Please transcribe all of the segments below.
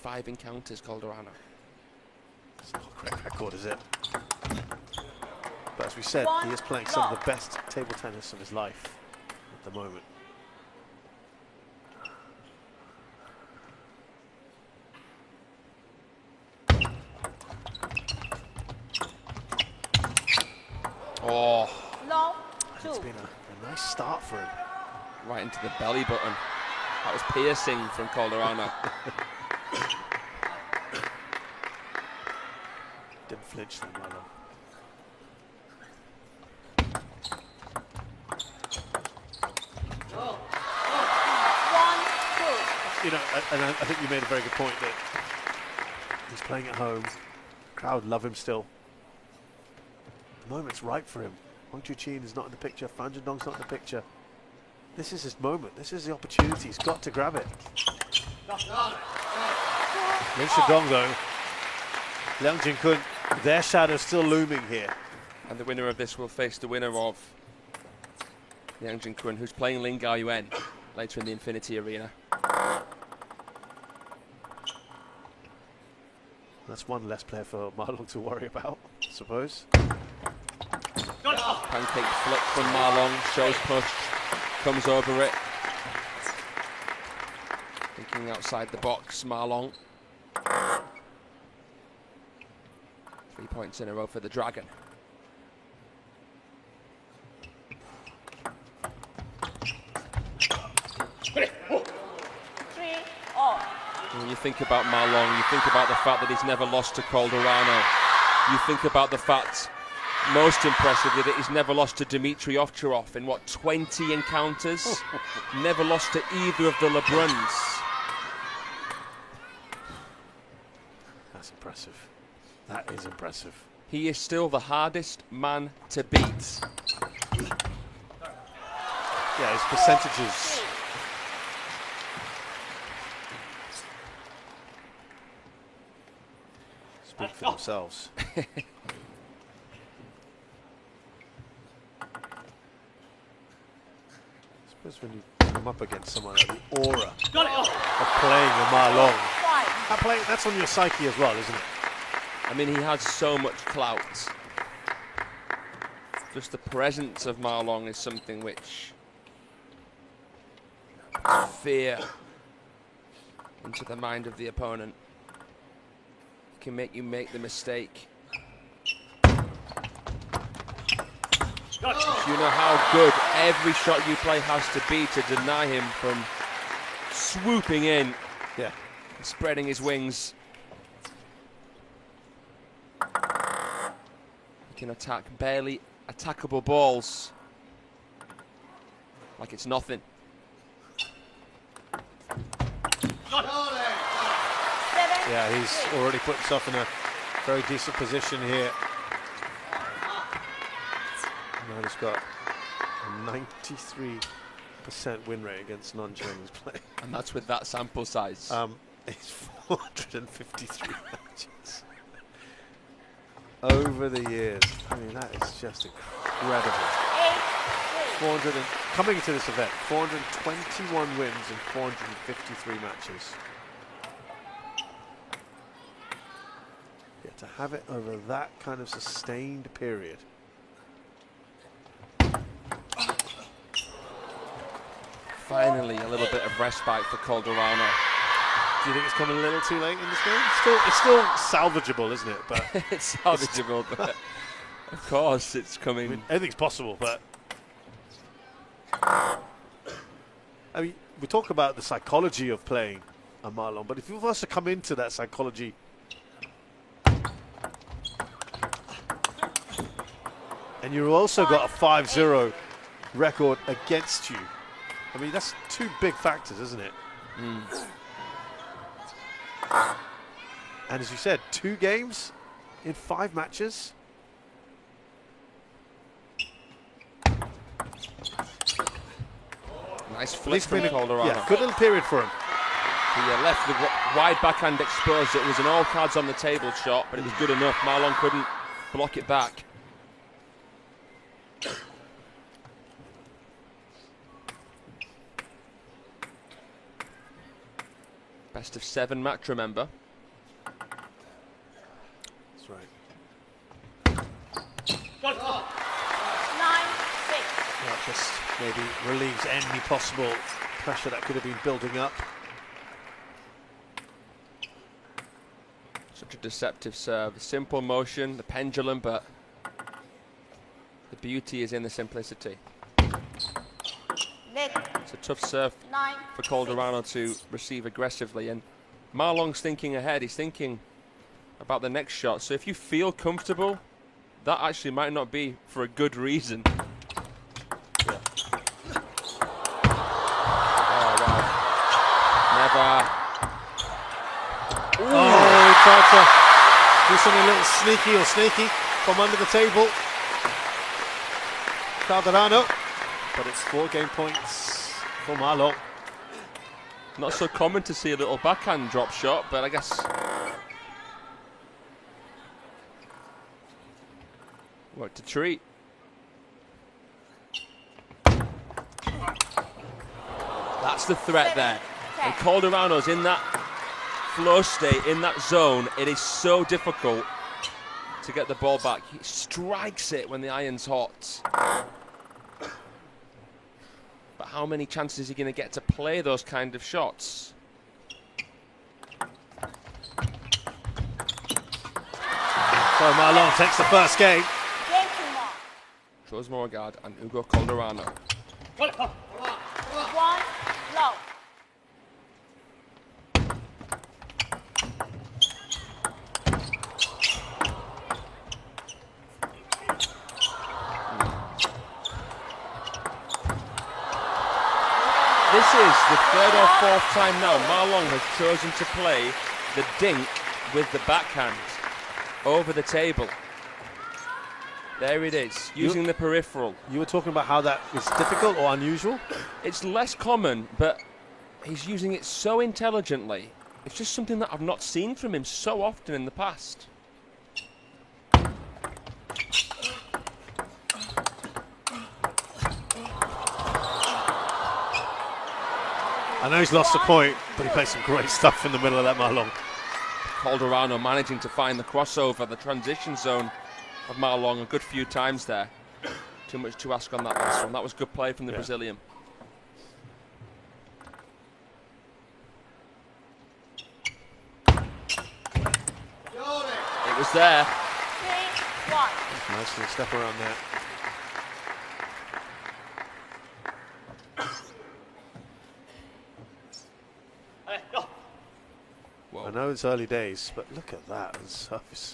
5 encounters, Calderano. It's not a great record, is it? But as we said, he is playing some of the best table tennis of his life at the moment. Oh. And it's been a nice start for him. Right into the belly button. That was piercing from Calderano. Didn't flinch then, Marlon. You know, and I think you made a very good point that he's playing at home. Crowd love him still. The moment's right for him. Hong Chu-Chin is not in the picture. Fan Zhendong's not in the picture. This is his moment. This is the opportunity. He's got to grab it. Lin Shidong, though, Liang Jin-kun, their shadow still looming here. And the winner of this will face the winner of Liang Jin-kun, who's playing Lin Gaoyuan later in the Infinity Arena. That's one less player for Ma Long to worry about, I suppose. Pancake flip from Ma Long, shows push, comes over it. Thinking outside the box, Ma Long. 3 points in a row for the Dragon. When you think about Ma Long, you think about the fact that he's never lost to Calderano. You think about the fact, most impressively, that he's never lost to Dmitry Ovtcharov in, what, 20 encounters? Never lost to either of the LeBruns. That's impressive. That is impressive. He is still the hardest man to beat. Yeah, his percentages. Speak for themselves. I suppose when you come up against someone like the aura of playing a Ma Long, that's on your psyche as well, isn't it? I mean, he has so much clout. Just the presence of Ma Long is something which fear into the mind of the opponent. Can make you make the mistake. You know how good every shot you play has to be to deny him from swooping in, yeah, spreading his wings. He can attack barely attackable balls like it's nothing. Yeah, he's already put himself in a very decent position here. Now he's got a 93% win rate against non-Chinese play. And that's with that sample size. It's 453 matches over the years. I mean, that is just incredible. 400 and, coming into this event, 421 wins in 453 matches. Yeah, to have it over that kind of sustained period. Finally, a little bit of respite for Calderano. Do you think it's coming a little too late in this game? It's still salvageable, isn't it? But it's salvageable, but of course it's coming. I mean, anything's possible, but I mean, we talk about the psychology of playing a Ma Long, but if you was to come into that psychology, and you've also got a 5-0 record against you, I mean, that's two big factors, isn't it? Mm. And as you said, 2 games in 5 matches. Nice flip from Calderano. Yeah, good little period for him. He left the wide backhand exposed. It was an all cards on the table shot, but it was good enough. Ma Long couldn't block it back. Best of 7 match, remember. That's right. 9-6. That just maybe relieves any possible pressure that could have been building up. Such a deceptive serve. The simple motion, the pendulum, but the beauty is in the simplicity. It's a tough serve for Calderano to receive aggressively, and Ma Long's thinking ahead. He's thinking about the next shot. So if you feel comfortable, that actually might not be for a good reason. Yeah. Oh, wow. Never. Ooh. Oh, he tried to do something a little sneaky or snaky from under the table. Calderano, but it's 4 game points for Ma Long. Not so common to see a little backhand drop shot, but I guess worked a treat. That's the threat there. And Calderano's in that flow state, in that zone. It is so difficult to get the ball back. He strikes it when the iron's hot. But how many chances is he going to get to play those kind of shots? So Ma Long takes the first game. Shows Morgard and Hugo Calderano. 1 low. This is the 3rd or 4th time now Ma Long has chosen to play the dink with the backhand over the table. There it is, using the peripheral. You were talking about how that is difficult or unusual? It's less common, but he's using it so intelligently. It's just something that I've not seen from him so often in the past. I know he's lost a point, but he plays some great stuff in the middle of that Ma Long. Calderano managing to find the crossover, the transition zone of Ma Long a good few times there. Too much to ask on that last one. That was good play from the Brazilian. It was there. 3-1. Nice little step around there. I know it's early days, but look at that on surface.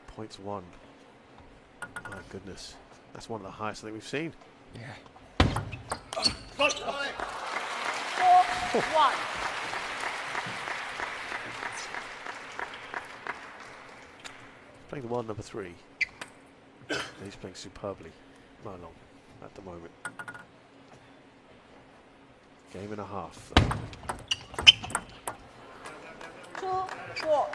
Points 1. My goodness. That's one of the highest I think we've seen. Yeah. 4-1. Playing the 1, number 3. And he's playing superbly. Ma Long at the moment. Game and a half. 2-4.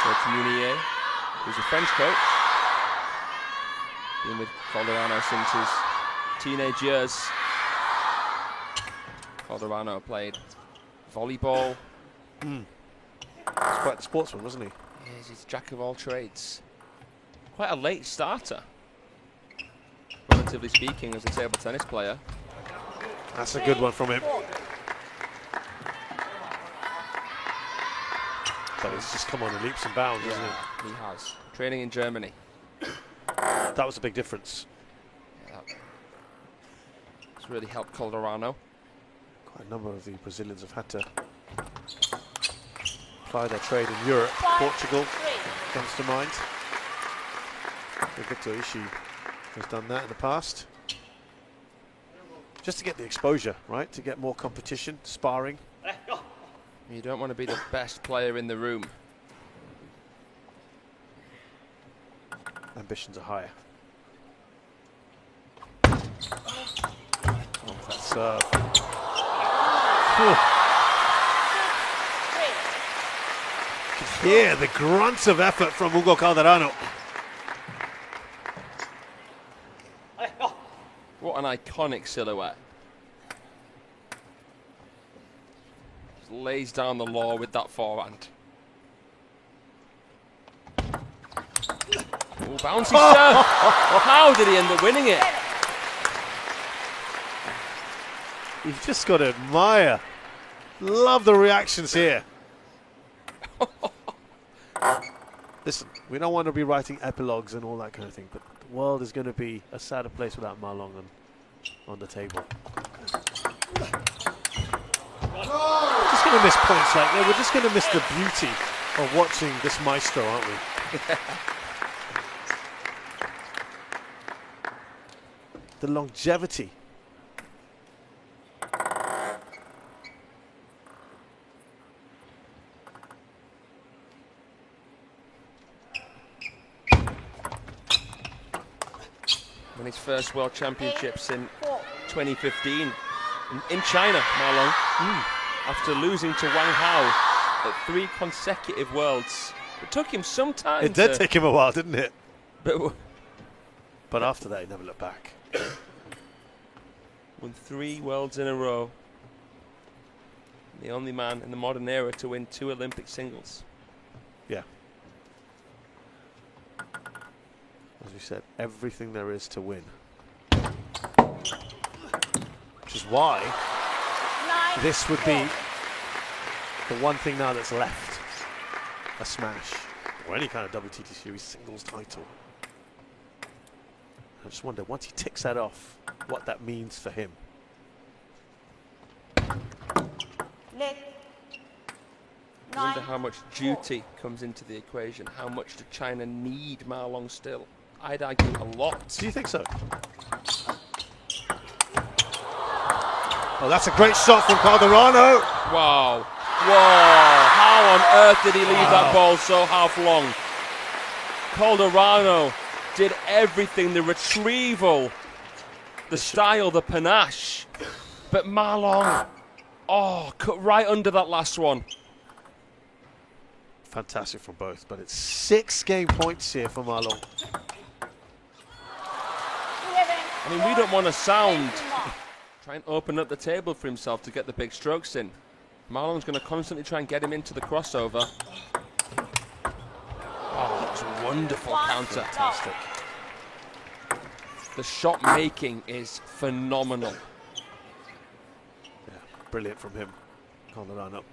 Coach Munier, who's a French coach, been with Calderano since his teenage years. Calderano played volleyball. He's quite the sportsman, wasn't he? He's a jack of all trades. Quite a late starter, relatively speaking, as a table tennis player. That's a good one from him. But it's just come on in leaps and bounds, isn't it? He has. Training in Germany. That was a big difference. Yeah, it's really helped Calderano. Quite a number of the Brazilians have had to apply their trade in Europe. Portugal comes to mind. Victor Ishii has done that in the past. Just to get the exposure, right? To get more competition, sparring. You don't want to be the best player in the room. Ambitions are higher. Oh, that serve. You can hear the grunts of effort from Hugo Calderano. What an iconic silhouette. lays down the law with that forehand. Oh, bouncy serve. How did he end up winning it? You've just got to admire. Love the reactions here. Listen, we don't want to be writing epilogues and all that kind of thing, but the world is going to be a sadder place without Ma Long on the table. Just going to miss points like that. We're just going to miss the beauty of watching this maestro, aren't we? The longevity. Won his first World Championships in 2015 in China, Ma Long, after losing to Wang Hao at 3 consecutive Worlds. It took him some time. It did take him a while, didn't it? But after that, he never looked back. Won 3 Worlds in a row. The only man in the modern era to win 2 Olympic singles. Yeah. As we said, everything there is to win. Which is why this would be the one thing now that's left. A smash. Or any kind of WTT Series singles title. I just wonder, once he ticks that off, what that means for him. I wonder how much duty comes into the equation. How much do China need Ma Long still? I'd argue a lot. Do you think so? Oh, that's a great shot from Calderano. Wow. Whoa. How on earth did he leave that ball so half long? Calderano did everything, the retrieval, the style, the panache. But Ma Long, cut right under that last one. Fantastic from both, but it's 6 game points here for Ma Long. I mean, we don't want to sound try and open up the table for himself to get the big strokes in. Ma Long's going to constantly try and get him into the crossover. Oh, that's a wonderful counter. Fantastic. The shot making is phenomenal. Yeah, brilliant from him. Calderano.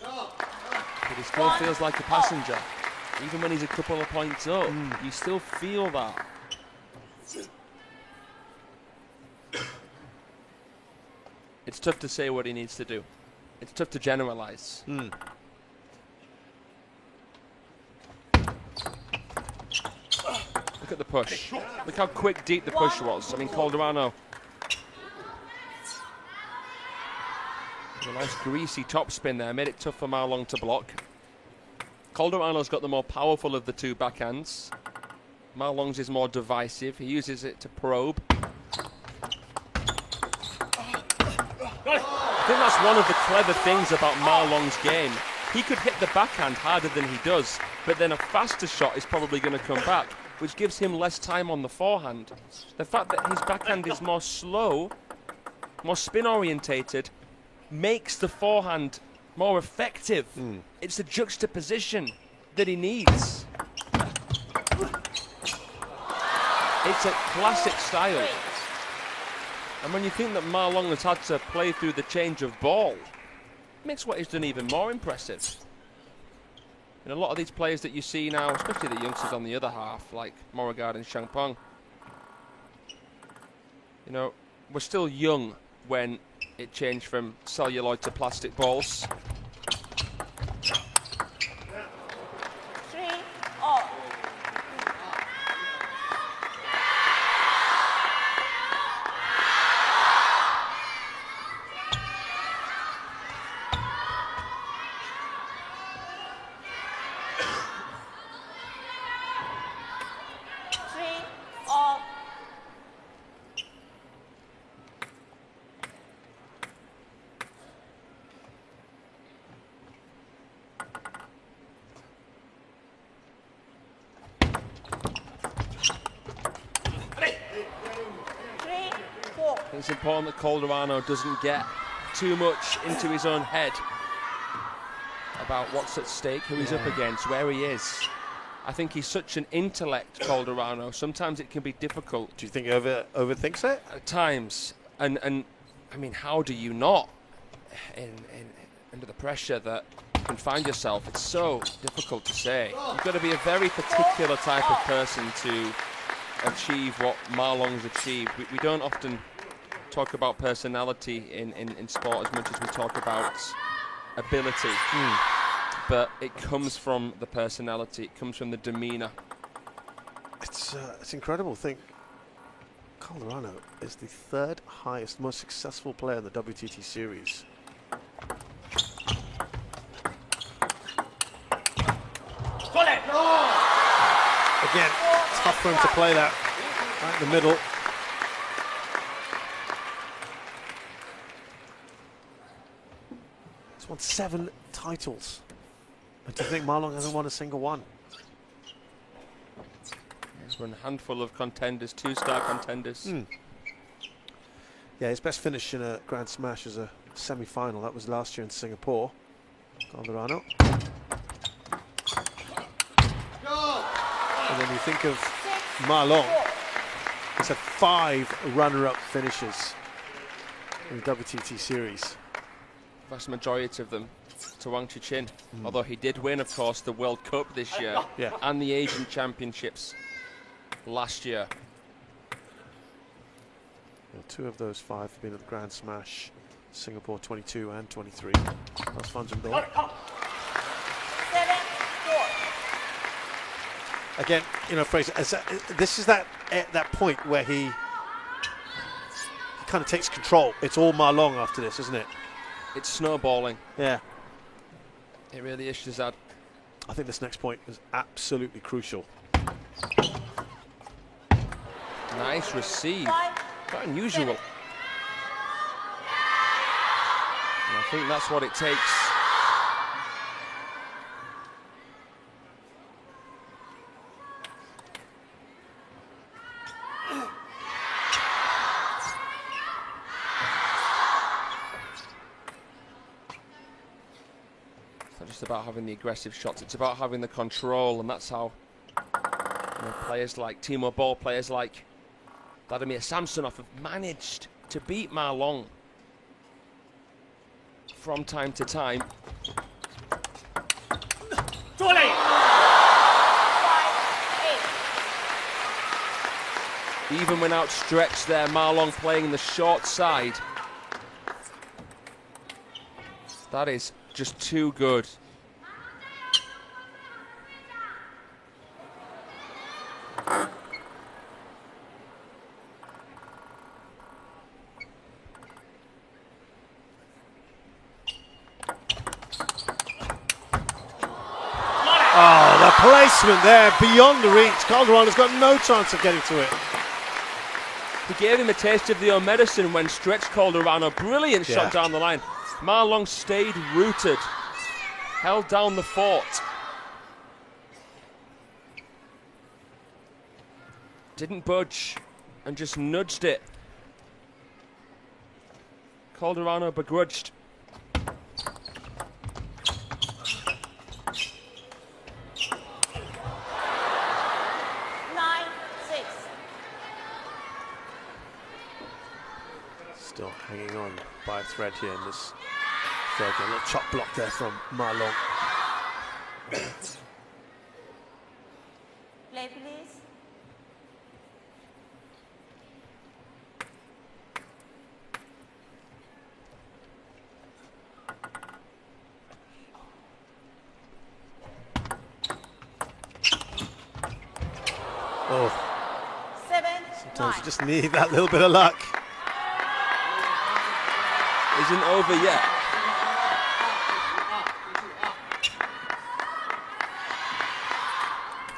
But he still feels like a passenger. Even when he's a couple of points up, you still feel that. It's tough to say what he needs to do. It's tough to generalize. Look at the push. Look how quick, deep the push was. I mean, Calderano. A nice greasy topspin there. Made it tough for Ma Long to block. Calderano's got the more powerful of the 2 backhands. Ma Long's is more divisive. He uses it to probe. I think that's one of the clever things about Ma Long's game. He could hit the backhand harder than he does, but then a faster shot is probably going to come back, which gives him less time on the forehand. The fact that his backhand is more slow, more spin orientated, makes the forehand more effective. It's the juxtaposition that he needs. It's a classic style. And when you think that Ma Long has had to play through the change of ball, it makes what he's done even more impressive. And a lot of these players that you see now, especially the youngsters on the other half, like Moragard and Champong, you know, we're still young when it changed from celluloid to plastic balls. 3-all. It's important that Calderano doesn't get too much into his own head about what's at stake, who he's up against, where he is. I think he's such an intellect, Calderano. Sometimes it can be difficult. Do you think he overthinks it? At times. And I mean, how do you not? Under the pressure that you can find yourself, it's so difficult to say. You've got to be a very particular type of person to achieve what Ma Long's achieved. We don't often talk about personality in sport as much as we talk about ability. But it comes from the personality, it comes from the demeanour. It's incredible. Think Calderano is the third highest, most successful player in the WTT series. Again, tough for him to play that right in the middle. He's won 7 titles. And to think Ma Long hasn't won a single one. He's won a handful of contenders, 2-star contenders. Yeah, his best finish in a Grand Smash is a semi-final. That was last year in Singapore. Calderano. And then you think of Ma Long. He's had 5 runner-up finishes in the WTT series. Vast majority of them to Wang Chichin. Although he did win, of course, the World Cup this year and the Asian Championships last year. Well, 2 of those 5 have been at the Grand Smash, Singapore 22 and 23. That's Fanjin Dong. 7-4. Again, you know, Fraser, this is that point where he kind of takes control. It's all Ma Long after this, isn't it? It's snowballing. Yeah. It really is, Shazad. I think this next point is absolutely crucial. Nice receive. Quite unusual. And I think that's what it takes. It's not just about having the aggressive shots, it's about having the control, and that's how players like Timo Boll, players like Vladimir Samsonov have managed to beat Ma Long from time to time. Even when outstretched there, Ma Long playing the short side. That is just too good. Oh, the placement there, beyond the reach. Calderano's got no chance of getting to it. He gave him a taste of the own medicine when stretched Calderano. Brilliant shot down the line. Ma Long stayed rooted, held down the fort. Didn't budge and just nudged it. Calderano begrudged. Still hanging on by a thread here in this third game. A little chop block there from Ma Long. Play, please. Oh, 7-9. sometimes you just need that little bit of luck. Isn't over yet.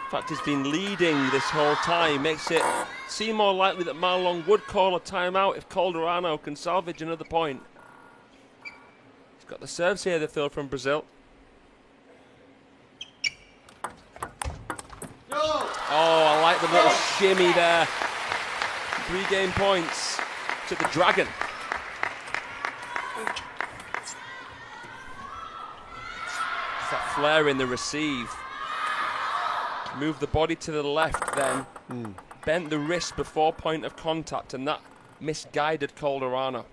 In fact, he's been leading this whole time. Makes it seem more likely that Ma Long would call a timeout if Calderano can salvage another point. He's got the serves here, the field from Brazil. Oh, I like the little shimmy there. 3 game points. to the dragon. It's that flare in the receive. Move the body to the left, then bent the wrist before point of contact, and that misguided Calderano.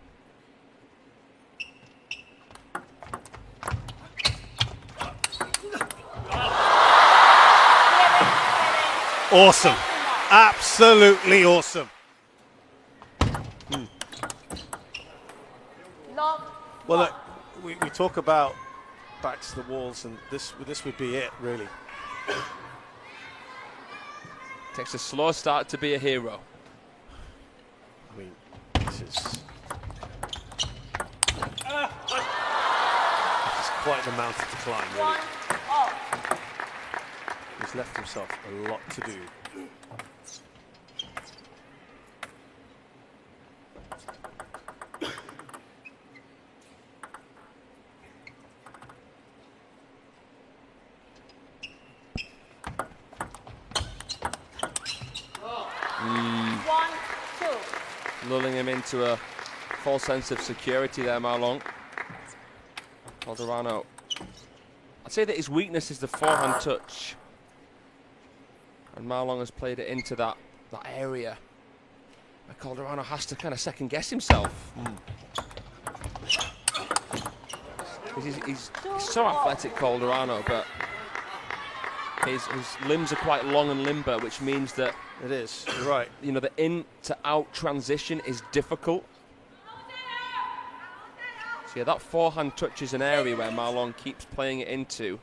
Awesome. Absolutely awesome. Well, look, we talk about backs to the walls, and this would be it, really. Takes a slow start to be a hero. I mean, this is quite an mountain to climb, really. He's left himself a lot to do. Lulling him into a false sense of security there, Ma Long. Calderano. I'd say that his weakness is the forehand touch. And Ma Long has played it into that area where Calderano has to kind of second guess himself. He's so athletic, Calderano, but his limbs are quite long and limber, which means that it is. You're right. You know, the in to out transition is difficult. So yeah, that forehand touch is an area where Ma Long keeps playing it into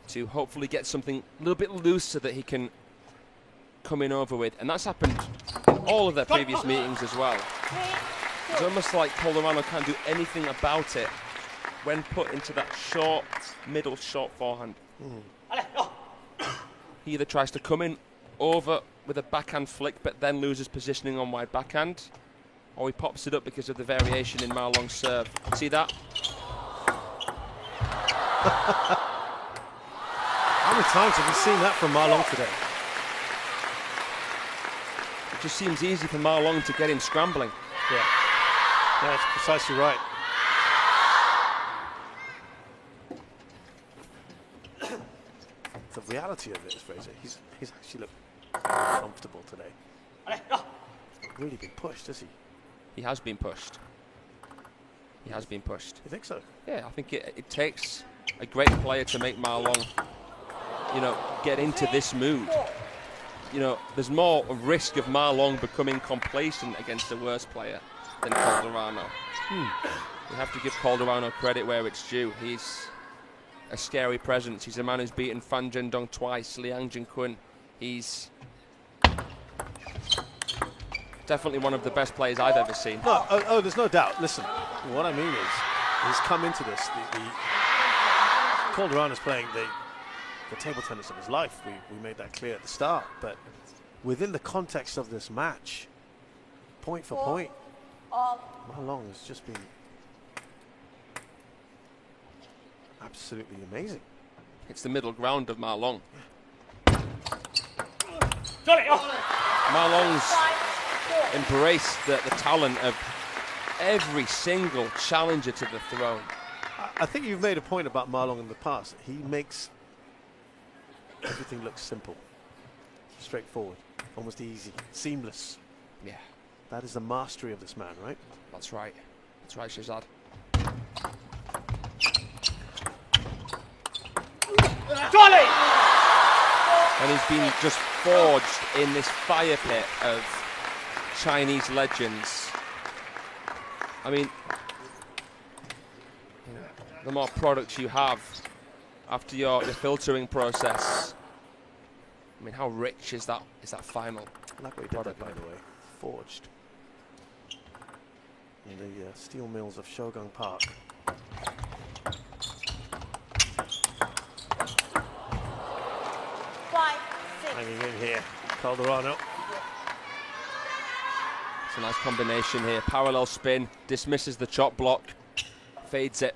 to hopefully get something a little bit looser that he can come in over with. And that's happened in all of their previous meetings as well. It's almost like Calderano can't do anything about it when put into that short, middle short forehand. He either tries to come in over with a backhand flick but then loses positioning on wide backhand, or he pops it up because of the variation in Ma Long's serve. See that? How many times have we seen that from Ma Long today? It just seems easy for Ma Long to get him scrambling. Yeah, that's precisely right. The reality of it is, Fraser, he's actually looked comfortable today. He's not really been pushed, has he? He has been pushed. He has been pushed. You think so? Yeah, I think it takes a great player to make Ma Long, you know, get into this mood. You know, there's more risk of Ma Long becoming complacent against a worse player than Calderano. You have to give Calderano credit where it's due. He's a scary presence. He's a man who's beaten Fan Zhendong twice, Liang Jinquan. He's definitely one of the best players I've ever seen. No, there's no doubt. Listen, what I mean is, he's come into this. Calderano's playing the table tennis of his life. We made that clear at the start. But within the context of this match, point for point, Ma Long has just been absolutely amazing. It's the middle ground of Ma Long. Oh. Ma Long's embraced the talent of every single challenger to the throne. I think you've made a point about Ma Long in the past. He makes everything look simple, straightforward, almost easy, seamless. Yeah. That is the mastery of this man, right? That's right. That's right, Shazad. And he's been just forged in this fire pit of Chinese legends. I mean, the more products you have after your filtering process, I mean, how rich is that final product, by the way, forged in the steel mills of Shogang Park. Hanging in here, Calderano. It's a nice combination here. Parallel spin, dismisses the chop block, fades it.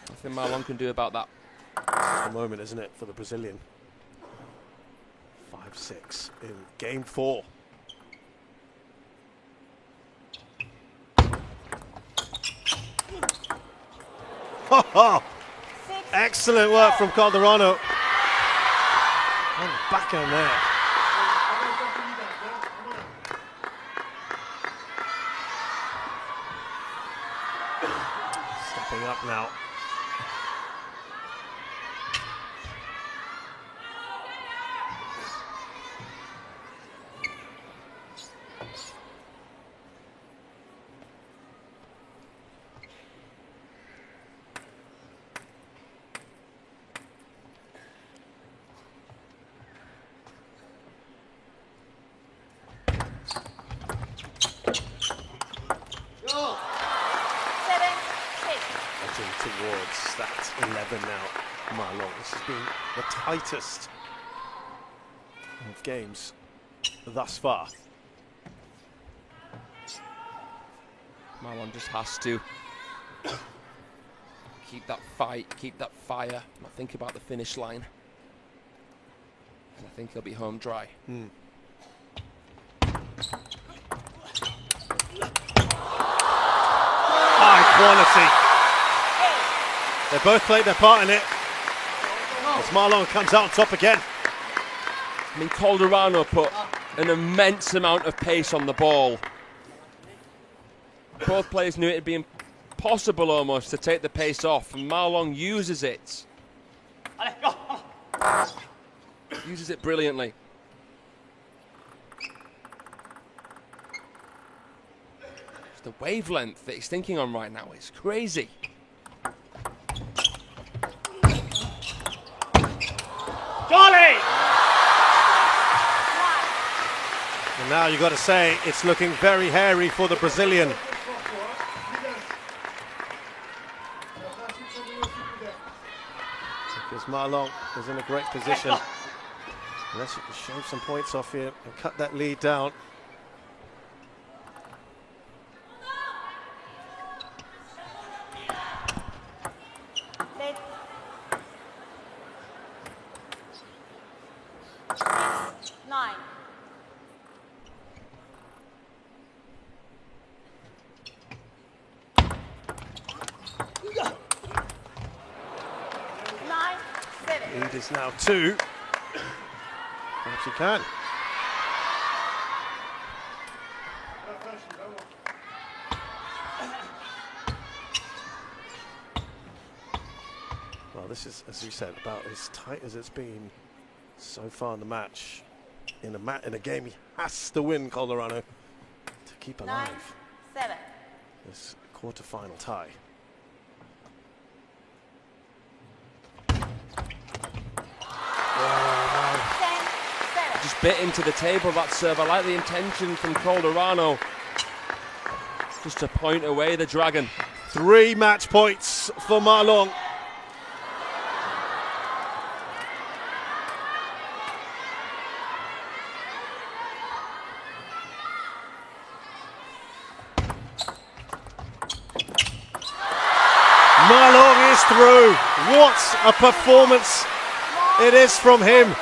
Nothing Ma Long can do about that. It's the moment, isn't it, for the Brazilian? 5 5-6 in game 4. Excellent work from Calderano. On the backhand there. Stepping up now. Towards that 11 now, Marlon. This has been the tightest of games thus far. Marlon just has to keep that fight, keep that fire, not think about the finish line. And I think he'll be home dry. High quality. They both played their part in it. As Marlon comes out on top again. I mean, Calderano put an immense amount of pace on the ball. Both players knew it'd be impossible almost to take the pace off, and Marlon uses it. Uses it brilliantly. Just the wavelength that he's thinking on right now is crazy. Charlie! And now you've got to say it's looking very hairy for the Brazilian. Because Marlon is in a great position. Unless you can shave some points off here and cut that lead down. Lead is now 2. Perhaps he can. Well, this is, as you said, about as tight as it's been so far in the match. In a game he has to win, Calderano, to keep alive 9-7. this quarter-final tie. Just bit into the table, that serve. I like the intention from Calderano. Just to point away the dragon. 3 match points for Marlon. Marlon is through. What a performance it is from him.